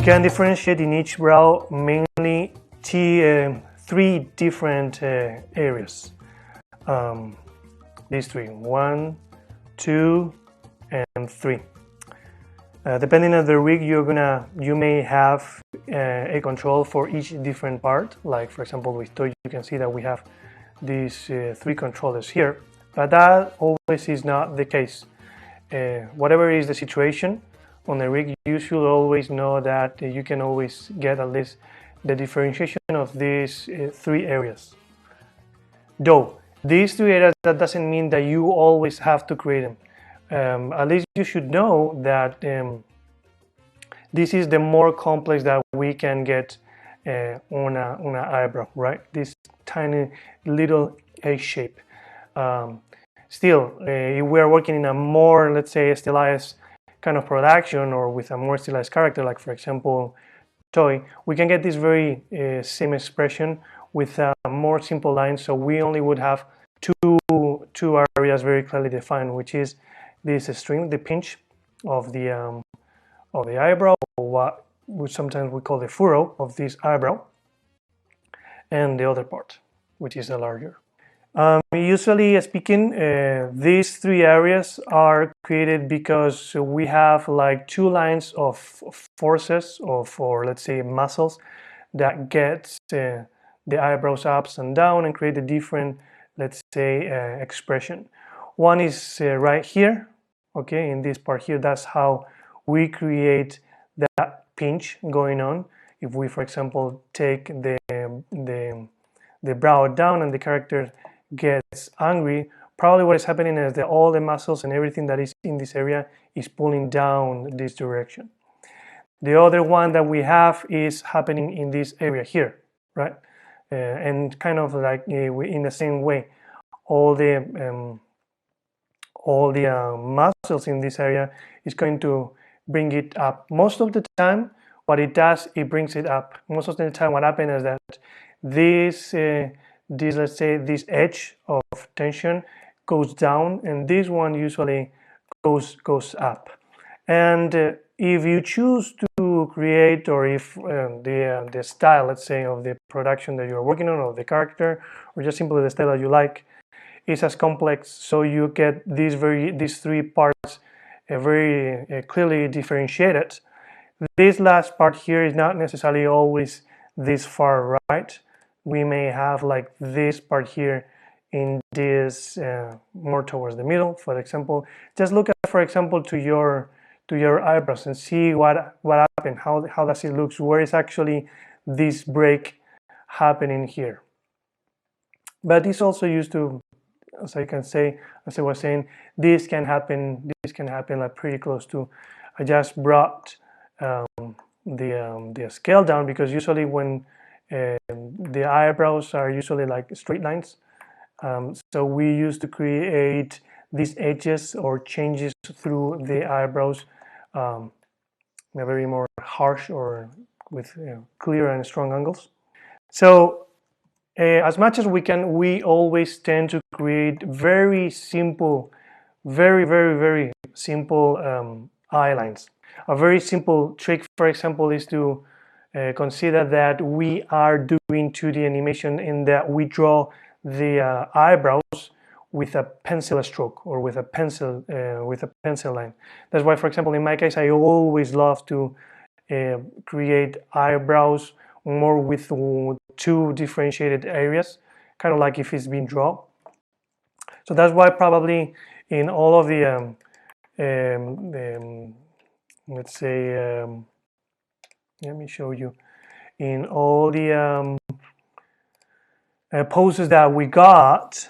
We can differentiate in each brow mainly three different areas. These three, 1, 2, and 3. Depending on the rig, you may have a control for each different part. Like for example, with toy, you can see that we have these 3 controllers here, but that always is not the case. Whatever is the situation on the rig, you should always know that you can always get at least the differentiation of these 3 areas. Though these 3 areas, that doesn't mean that you always have to create them. At least you should know that this is the more complex that we can get on an eyebrow, right? This tiny little A shape. Still, if we are working in a more, let's say, stylized kind of production, or with a more stylized character, like for example toy, we can get this very same expression with a more simple line. So we only would have two areas very clearly defined, which is this string, the pinch of the eyebrow, or what sometimes we call the furrow of this eyebrow, and the other part, which is the larger. Usually speaking, these 3 areas are created because we have like 2 lines of forces, or let's say muscles, that gets the eyebrows up and down and create a different, let's say, expression. One is right here, okay, in this part here. That's how we create that pinch going on. If we, for example, take the brow down and the character gets angry, probably what is happening is that all the muscles and everything that is in this area is pulling down this direction. The other one that we have is happening in this area here, right? And kind of like in the same way, all the muscles in this area is going to bring it up. Most of the time, what it does, it brings it up. Most of the time, what happens is that this let's say this edge of tension goes down, and this one usually goes up. And if you choose to create, or if the style, let's say, of the production that you're working on, or the character, or just simply the style that you like, is as complex, so you get these 3 parts very clearly differentiated. This last part here is not necessarily always this far right. We may have like this part here in this more towards the middle, for example. Just look at, for example, to your eyebrows and see what happened. How does it look? Where is actually this break happening here? But this also used to, as I was saying, this can happen like pretty close to. I just brought the scale down, because usually when the eyebrows are usually like straight lines, so we used to create these edges or changes through the eyebrows in a very more harsh, or with clear and strong angles. So as much as we can, we always tend to create very simple, very simple eye lines. A very simple trick, for example, is to consider that we are doing 2D animation, in that we draw the eyebrows with a pencil stroke, or with a pencil line. That's why, for example, in my case, I always love to create eyebrows more with 2 differentiated areas, kind of like if it's been drawn. So that's why probably in all of the let's say, let me show you, in all the poses that we got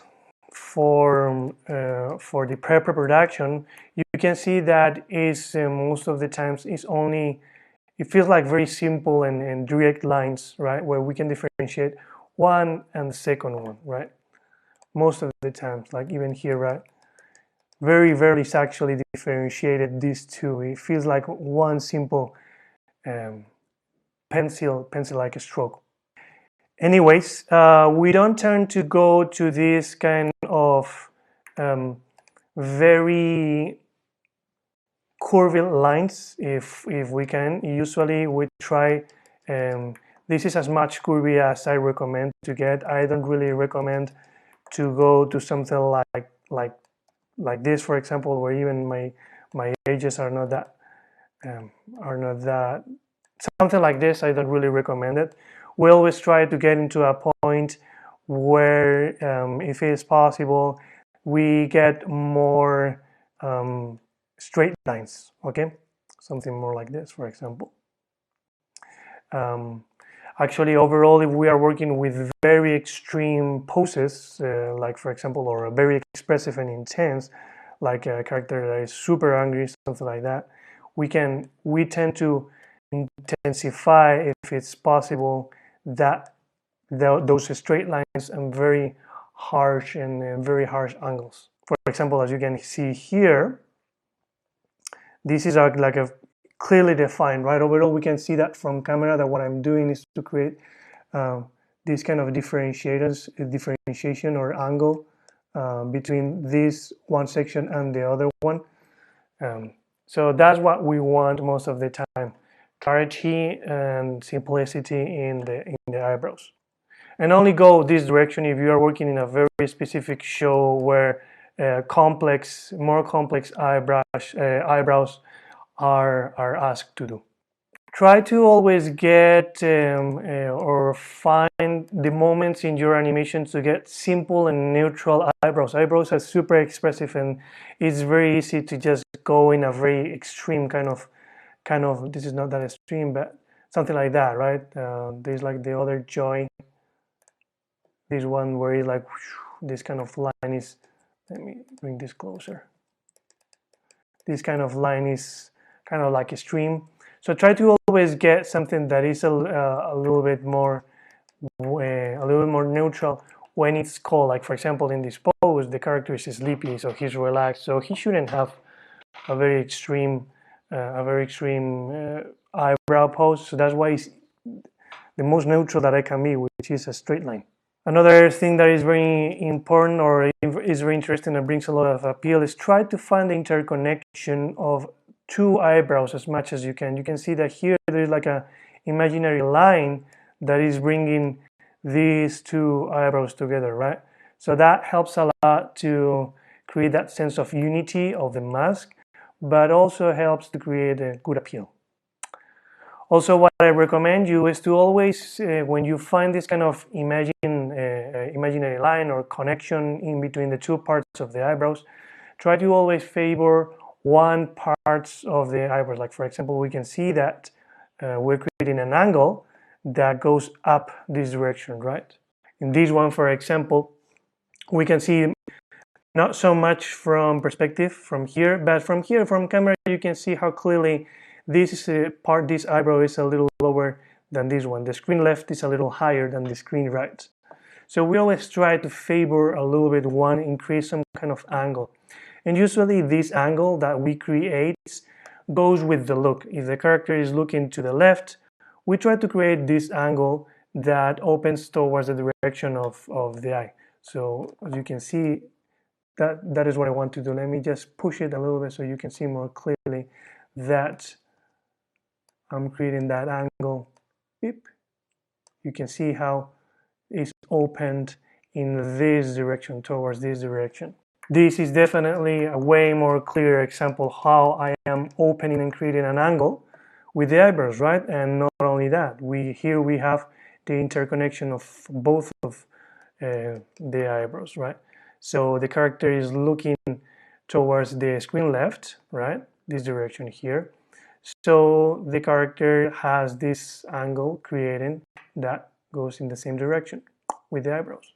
for the pre-production, you can see that is most of the times is only, it feels like very simple and direct lines, right, where we can differentiate one and the second one, right? Most of the times, like even here, right, very rarely is actually differentiated, these 2. It feels like one simple pencil-like stroke. Anyways, we don't tend to go to this kind of very curvy lines if we can. Usually we try, this is as much curvy as I recommend to get. I don't really recommend to go to something like this, for example, where even my edges are not that something like this. I don't really recommend it. We always try to get into a point where, if it is possible, we get more straight lines, okay? Something more like this, for example. Actually, overall, if we are working with very extreme poses, like for example, or very expressive and intense, like a character that is super angry, something like that, we tend to intensify, if it's possible, those straight lines and very harsh angles. For example, as you can see here, this is like a clearly defined, right? Overall, we can see that from camera that what I'm doing is to create this kind of differentiation or angle between this one section and the other one. So that's what we want most of the time: clarity and simplicity in the eyebrows. And only go this direction if you are working in a very specific show where more complex eyebrows are asked to do. Try to always get or find the moments in your animation to get simple and neutral eyebrows. Eyebrows are super expressive, and it's very easy to just go in a very extreme kind of. This is not that extreme, but something like that, right? There's like the other Joy. This one where it's like this kind of line is. Let me bring this closer. This kind of line is kind of like extreme. So try to always get something that is a little bit more neutral when it's cold. Like for example, in this pose, the character is sleepy, so he's relaxed. So he shouldn't have a very extreme eyebrow pose. So that's why it's the most neutral that I can be, which is a straight line. Another thing that is very important or is very interesting and brings a lot of appeal is try to find the interconnection of two eyebrows as much as you can. You can see that here there is like a imaginary line that is bringing these two eyebrows together, right? So that helps a lot to create that sense of unity of the mask, but also helps to create a good appeal. Also, what I recommend you is to always, when you find this kind of imaginary line or connection in between the two parts of the eyebrows, try to always favor one part of the eyebrows. Like for example, we can see that we're creating an angle that goes up this direction, right? In this one, for example, we can see not so much from perspective from here, but from here, from camera, you can see how clearly this eyebrow is a little lower than this one. The screen left is a little higher than the screen right. So we always try to favor a little bit one, increase some kind of angle. And usually this angle that we create goes with the look. If the character is looking to the left, we try to create this angle that opens towards the direction of the eye. So as you can see, that is what I want to do. Let me just push it a little bit so you can see more clearly that I'm creating that angle. Beep. You can see how it's opened in this direction, towards this direction. This is definitely a way more clear example how I am opening and creating an angle with the eyebrows, right? And not only that, here we have the interconnection of both of the eyebrows, right? So the character is looking towards the screen left, right? This direction here. So the character has this angle creating that goes in the same direction with the eyebrows.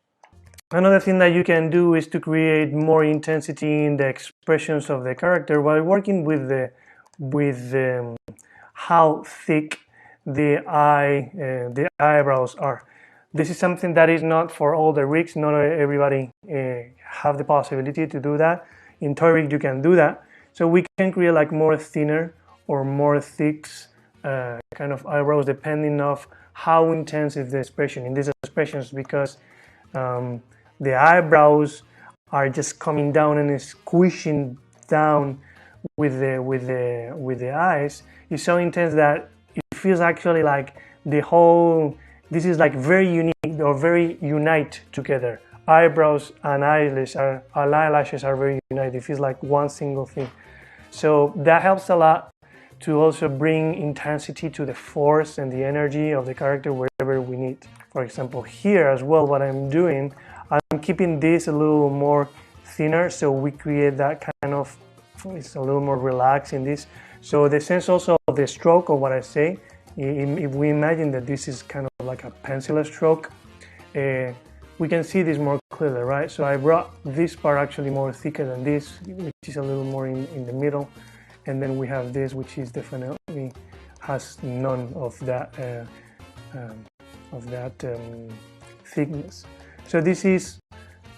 Another thing that you can do is to create more intensity in the expressions of the character while working with how thick the eyebrows are. This is something that is not for all the rigs. Not everybody have the possibility to do that. In toy rig you can do that. So we can create like more thinner or more thick kind of eyebrows depending of how intense is the expression. In these expressions, because the eyebrows are just coming down and squishing down with the eyes is so intense that it feels actually like the whole, this is like very unique or very unite together. Eyebrows and eyelashes are very united. It feels like one single thing. So that helps a lot to also bring intensity to the force and the energy of the character wherever we need. For example, here as well, what I'm doing, I'm keeping this a little more thinner, so we create that kind of, it's a little more relaxed in this. So the sense also of the stroke of what I say, if we imagine that this is kind of like a pencil stroke, we can see this more clearly, right? So I brought this part actually more thicker than this, which is a little more in the middle. And then we have this, which is definitely has none of that thickness. So this is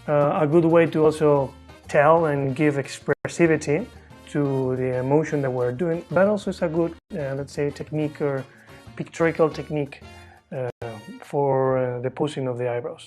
a good way to also tell and give expressivity to the emotion that we're doing, but also it's a good, let's say, technique or pictorial technique for the posing of the eyebrows.